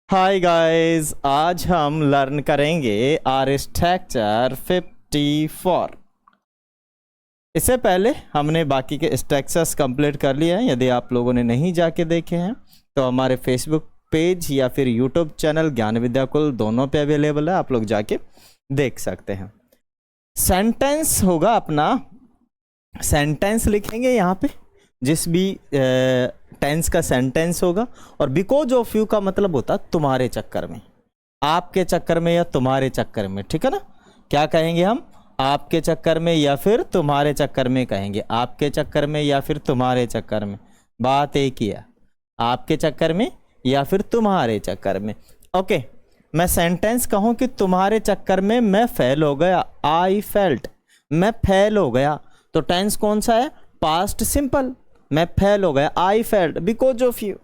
Hi guys, आज हम learn करेंगे आर स्ट्रक्चर 54। इससे पहले हमने बाकी के स्ट्रक्चर्स कंप्लीट कर लिए हैं। यदि आप लोगों ने नहीं जाके देखे हैं तो हमारे फेसबुक पेज या फिर यूट्यूब चैनल ज्ञान विद्या कुल दोनों पे अवेलेबल है, आप लोग जाके देख सकते हैं। सेंटेंस होगा अपना, सेंटेंस लिखेंगे यहाँ पे, जिस भी टेंस का सेंटेंस होगा। और बिकॉज ऑफ यू का मतलब होता है तुम्हारे चक्कर में, आपके चक्कर में या तुम्हारे चक्कर में, ठीक है ना। क्या कहेंगे हम? आपके चक्कर में या फिर तुम्हारे चक्कर में कहेंगे। आपके चक्कर में या फिर तुम्हारे चक्कर में, बात एक ही है, आपके चक्कर में या फिर तुम्हारे चक्कर में। ओके, मैं सेंटेंस कहूं कि तुम्हारे चक्कर में मैं फेल हो गया, आई फेल्ट, मैं फेल हो गया, तो टेंस कौन सा है? Past simple. मैं फेल हो गया, I failed because of you,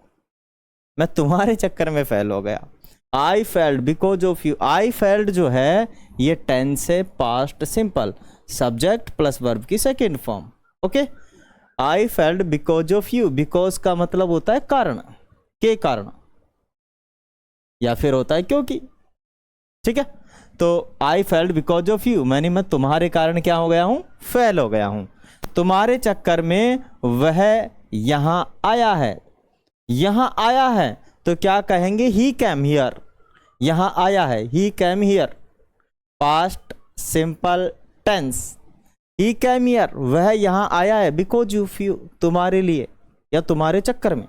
मैं तुम्हारे चक्कर में फेल हो गया, I failed because of you. I failed जो है ये टेंस है past simple, subject plus verb की second form. Okay, I failed because of you, because का मतलब होता है कारण, के कारण, या फिर होता है क्योंकि, ठीक है। तो आई फेल्ड बिकॉज ऑफ यू, मैं तुम्हारे कारण क्या हो गया हूं? फेल हो गया हूं। तुम्हारे चक्कर में वह यहां आया है, यहां आया है तो क्या कहेंगे? ही कैम हियर, यहां आया है, he came here, past simple tense, he came here, वह यहां आया है, बिकॉज ऑफ यू, तुम्हारे लिए या तुम्हारे चक्कर में,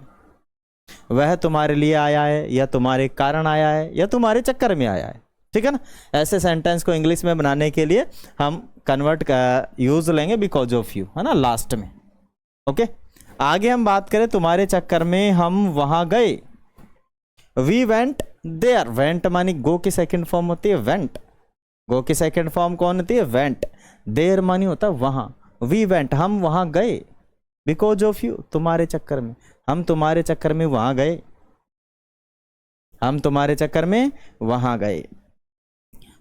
वह तुम्हारे लिए आया है या तुम्हारे कारण आया है या तुम्हारे चक्कर में आया है, ठीक है ना। ऐसे सेंटेंस को इंग्लिश में बनाने के लिए हम कन्वर्ट का यूज लेंगे बिकॉज ऑफ यू, है ना, लास्ट में। ओके, आगे हम बात करें, तुम्हारे चक्कर में हम वहां गए, वी वेंट देयर, वेंट मानी गो की सेकंड फॉर्म होती है वेंट, गो की सेकंड फॉर्म कौन होती है? वेंट। देयर मानी होता है वहां, वी वेंट, हम वहां गए, बिकॉज ऑफ यू, तुम्हारे चक्कर में, हम तुम्हारे चक्कर में वहां गए, हम तुम्हारे चक्कर में वहां गए।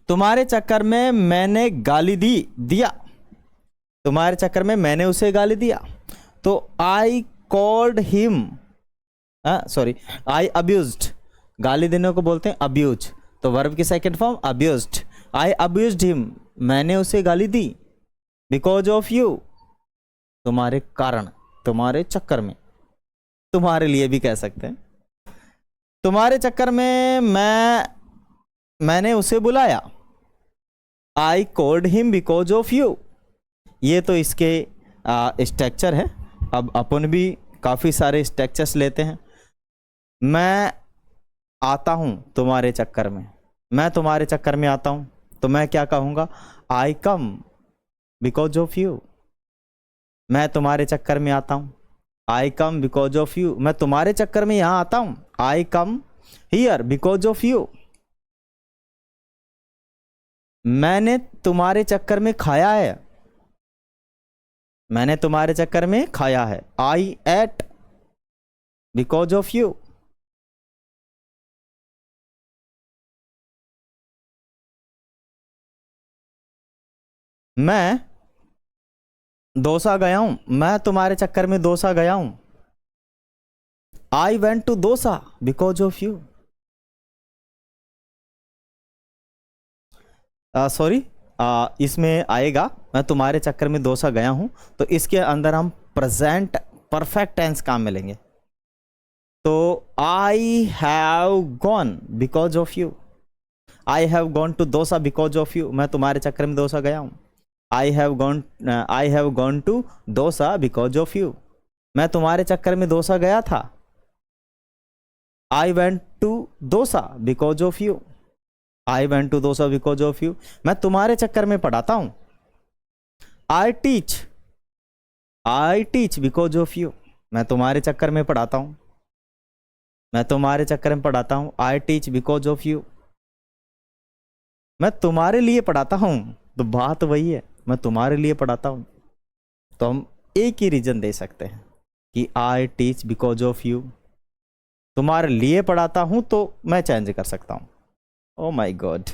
तुम्हारे चक्कर में मैंने गाली दिया, तुम्हारे चक्कर में मैंने उसे गाली दिया, तो I called him, sorry, I abused, गाली देने को बोलते हैं अब्यूज, तो वर्ब की सेकंड फॉर्म अब्यूज्ड, आई अब्यूज्ड हिम, मैंने उसे गाली दी, बिकॉज ऑफ यू, तुम्हारे कारण, तुम्हारे चक्कर में, तुम्हारे लिए भी कह सकते हैं। तुम्हारे चक्कर में मैंने उसे बुलाया, I called him because of you. ये तो इसके स्ट्रक्चर है। अब अपन भी काफ़ी सारे स्ट्रक्चर्स लेते हैं। मैं आता हूँ तुम्हारे चक्कर में, मैं तुम्हारे चक्कर में आता हूँ तो मैं क्या कहूँगा? I come because of you. मैं तुम्हारे चक्कर में आता हूँ, I come because of you. मैं तुम्हारे चक्कर में यहाँ आता हूँ, I come here because of you. मैंने तुम्हारे चक्कर में खाया है, मैंने तुम्हारे चक्कर में खाया है, आई एट बिकॉज ऑफ यू। मैं दोसा गया हूं, मैं तुम्हारे चक्कर में दोसा गया हूं, I went to Dausa because of you. Sorry, इसमें आएगा मैं तुम्हारे चक्कर में दोसा गया हूं, तो इसके अंदर हम प्रेजेंट परफेक्ट टेंस काम में लेंगे। तो I have gone because of you, I have gone to Dausa because of you. मैं तुम्हारे चक्कर में दोसा गया हूं, I have gone to Dausa because of you. मैं तुम्हारे चक्कर में दोसा गया था, I went to Dausa because of you, I went to Dausa because of you. मैं तुम्हारे चक्कर में पढ़ाता हूं, I teach because of you. मैं तुम्हारे चक्कर में पढ़ाता हूं, मैं तुम्हारे चक्कर में पढ़ाता हूं, I teach because of you. मैं तुम्हारे लिए पढ़ाता हूं, तो बात वही है, मैं तुम्हारे लिए पढ़ाता हूं, तो हम एक ही रीजन दे सकते हैं कि आई टीच बिकॉज ऑफ यू। तुम्हारे लिए पढ़ाता हूं तो मैं चेंज कर सकता हूं। Oh my God